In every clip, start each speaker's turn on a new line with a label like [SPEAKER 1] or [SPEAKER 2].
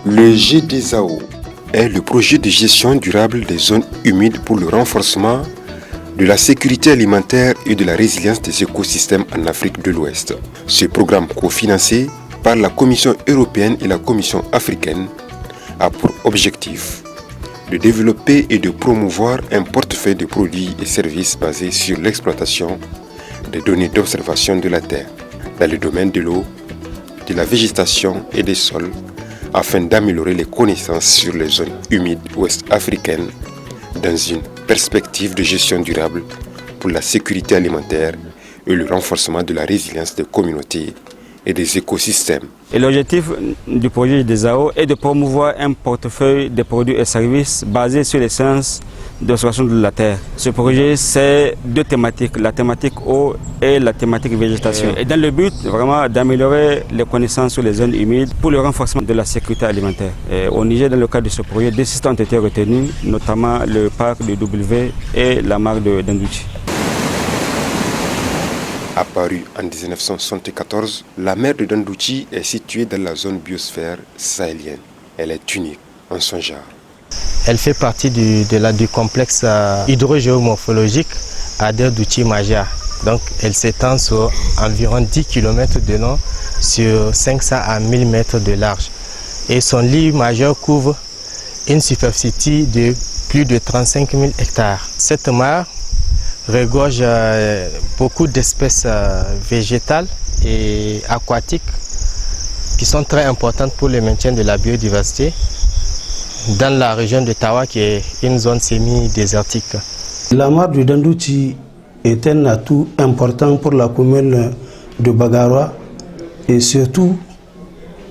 [SPEAKER 1] Le GDZAO est le projet de gestion durable des zones humides pour le renforcement de la sécurité alimentaire et de la résilience des écosystèmes en Afrique de l'Ouest. Ce programme cofinancé par la Commission européenne et la Commission africaine a pour objectif de développer et de promouvoir un portefeuille de produits et services basés sur l'exploitation des données d'observation de la Terre dans le domaine de l'eau, de la végétation et des sols, afin d'améliorer les connaissances sur les zones humides ouest-africaines dans une perspective de gestion durable pour la sécurité alimentaire et le renforcement de la résilience des communautés et des écosystèmes.
[SPEAKER 2] Et l'objectif du projet des GDZAO est de promouvoir un portefeuille de produits et services basés sur les sciences d'observation de la Terre. Ce projet, c'est deux thématiques, la thématique eau et la thématique végétation. Et dans le but vraiment d'améliorer les connaissances sur les zones humides pour le renforcement de la sécurité alimentaire. Et au Niger, dans le cadre de ce projet, deux sites ont été retenus, notamment le parc de W et la mare de Dendouchi.
[SPEAKER 1] Apparue en 1974, la mer de Dendouchi est située dans la zone biosphère sahélienne. Elle est unique en son genre.
[SPEAKER 3] Elle fait partie du complexe hydrogéomorphologique Ader-Douchi-Maja. Donc elle s'étend sur environ 10 km de long sur 500 à 1000 mètres de large. Et son lit majeur couvre une superficie de plus de 35 000 hectares. Cette mare regorge beaucoup d'espèces végétales et aquatiques qui sont très importantes pour le maintien de la biodiversité dans la région de Tawa, qui est une zone semi-désertique.
[SPEAKER 4] La mare du Dendouchi est un atout important pour la commune de Bagarois et surtout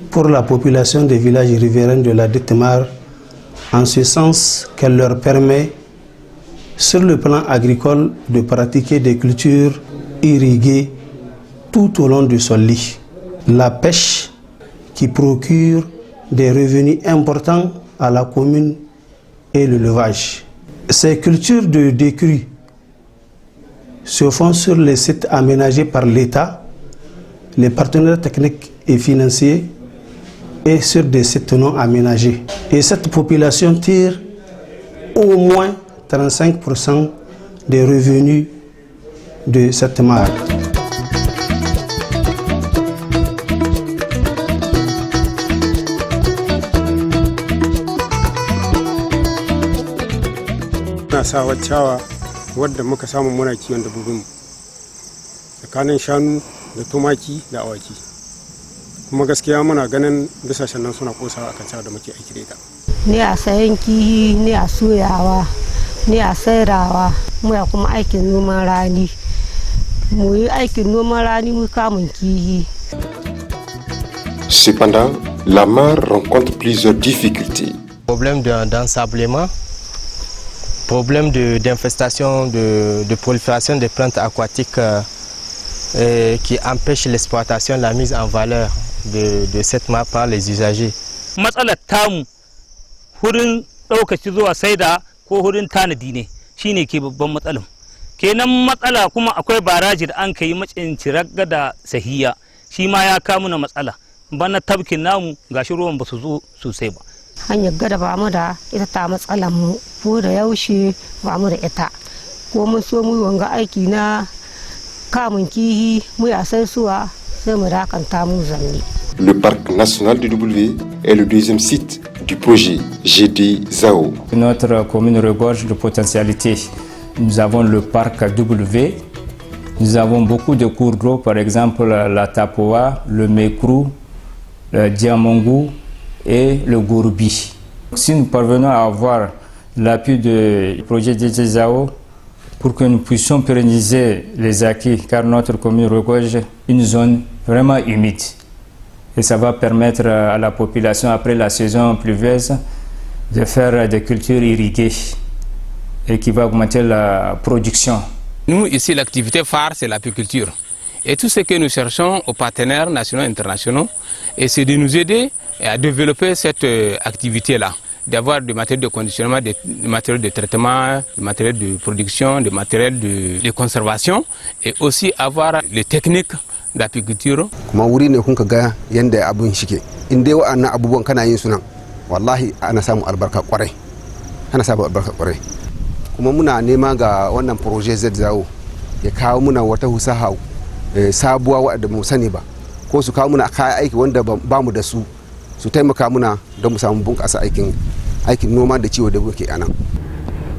[SPEAKER 4] pour la population des villages riverains de la dite mare, en ce sens qu'elle leur permet, sur le plan agricole, de pratiquer des cultures irriguées tout au long de son lit. La pêche qui procure des revenus importants à la commune et l'élevage. Ces cultures de décrue se font sur les sites aménagés par l'État, les partenaires techniques et financiers et sur des sites non aménagés. Et cette population tire au moins 35% des revenus de cette mare.
[SPEAKER 5] Na sawa ciyawa wadda muka samu muna kiwon dabbobinmu tsakanin shanu da tumaki da awaki, kuma gaskiya muna ganin bisashen nan suna kosawa akan ciyawa da muke aiki da ita.
[SPEAKER 6] Ni a sayan kihi, ni a soyawa, ni a sairawa, mu ya kuma aikin noman rani. Mu yi aikin noman rani mu kamun kihi.
[SPEAKER 1] Cependant, la mare rencontre plusieurs difficultés.
[SPEAKER 3] Problème d'ensablement, problème d'infestation, de prolifération des plantes aquatiques qui empêchent l'exploitation, la mise en valeur de cette mare par les usagers.
[SPEAKER 7] Matsalar tamu hurin ɗaukaci zuwa saida ko hurin tanadi ne shine ke babban matsalar. Kenan matsala kuma akwai baraji da an kai macin ciragga da sahiya, shi ma ya kawo mana matsala. Bana tabkin namu gashi ruwan ba su zo sosai ba.
[SPEAKER 6] Hanyar gada ba mu da ita ta matsalar mu, ko da yaushe ba mu da ita. Ko mun so mu wanga aiki na kamun kihi mu ya sai suwa sai mu dakanta mu zanni.
[SPEAKER 1] Le parc national du W est le deuxième site du projet GDZAO.
[SPEAKER 8] Notre commune regorge de potentialités. Nous avons le parc W, nous avons beaucoup de cours d'eau, par exemple la Tapoa, le Mekrou, le Diamongou et le Gourbi. Si nous parvenons à avoir l'appui du projet GDZAO pour que nous puissions pérenniser les acquis, car notre commune regorge une zone vraiment humide. Et ça va permettre à la population, après la saison pluvieuse, de faire des cultures irriguées et qui va augmenter la production.
[SPEAKER 9] Nous, ici, l'activité phare, c'est l'apiculture. Et tout ce que nous cherchons aux partenaires nationaux et internationaux, c'est de nous aider à développer cette activité-là, d'avoir du matériel de conditionnement, du matériel de traitement, du matériel de production, du matériel de conservation, et aussi avoir les techniques d'apiculture.
[SPEAKER 10] Kuma wuri ne kun ga yanda abun shike in dai wa'annan abubuwan kana yin su nan wallahi ana samu albarka kwarai kuma muna nema ga wannan projet ZZAO ya kawo muna wata husaha sabuwa wadda mu sani ba ko su kawo muna kayan aiki wanda ba mu da su taimaka muna don mu samu bunƙasa aikin noma da ciwo da muke a nan.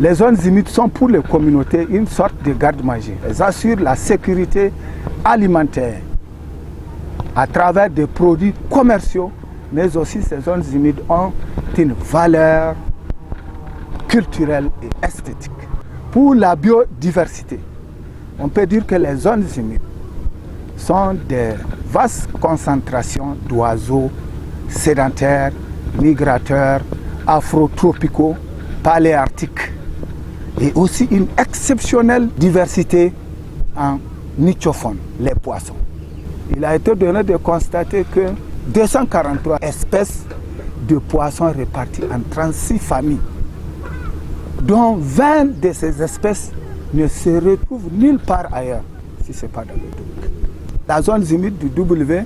[SPEAKER 11] Les zones humides sont pour les communautés une sorte de garde-manger. Elles assurent la sécurité alimentaire à travers des produits commerciaux, mais aussi ces zones humides ont une valeur culturelle et esthétique. Pour la biodiversité, on peut dire que les zones humides sont des vastes concentrations d'oiseaux sédentaires, migrateurs, afrotropicaux, paléarctiques, et aussi une exceptionnelle diversité en nichofaune, les poissons. Il a été donné de constater que 243 espèces de poissons réparties en 36 familles, dont 20 de ces espèces ne se retrouvent nulle part ailleurs, si ce n'est pas dans le W. La zone humide du W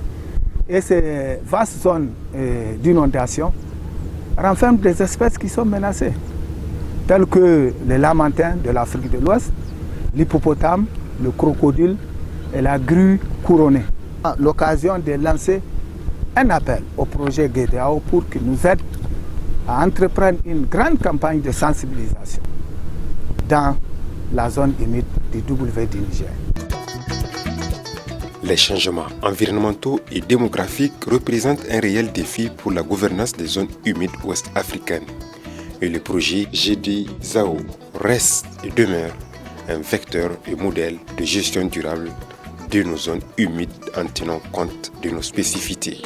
[SPEAKER 11] et ces vastes zones d'inondation renferment des espèces qui sont menacées, telles que les lamantins de l'Afrique de l'Ouest, l'hippopotame, le crocodile et la grue couronnée. À l'occasion de lancer un appel au projet GDAO pour qu'il nous aide à entreprendre une grande campagne de sensibilisation dans la zone humide du W du Niger.
[SPEAKER 1] Les changements environnementaux et démographiques représentent un réel défi pour la gouvernance des zones humides ouest-africaines. Et le projet GDZAO reste et demeure un vecteur et modèle de gestion durable de nos zones humides en tenant compte de nos spécificités.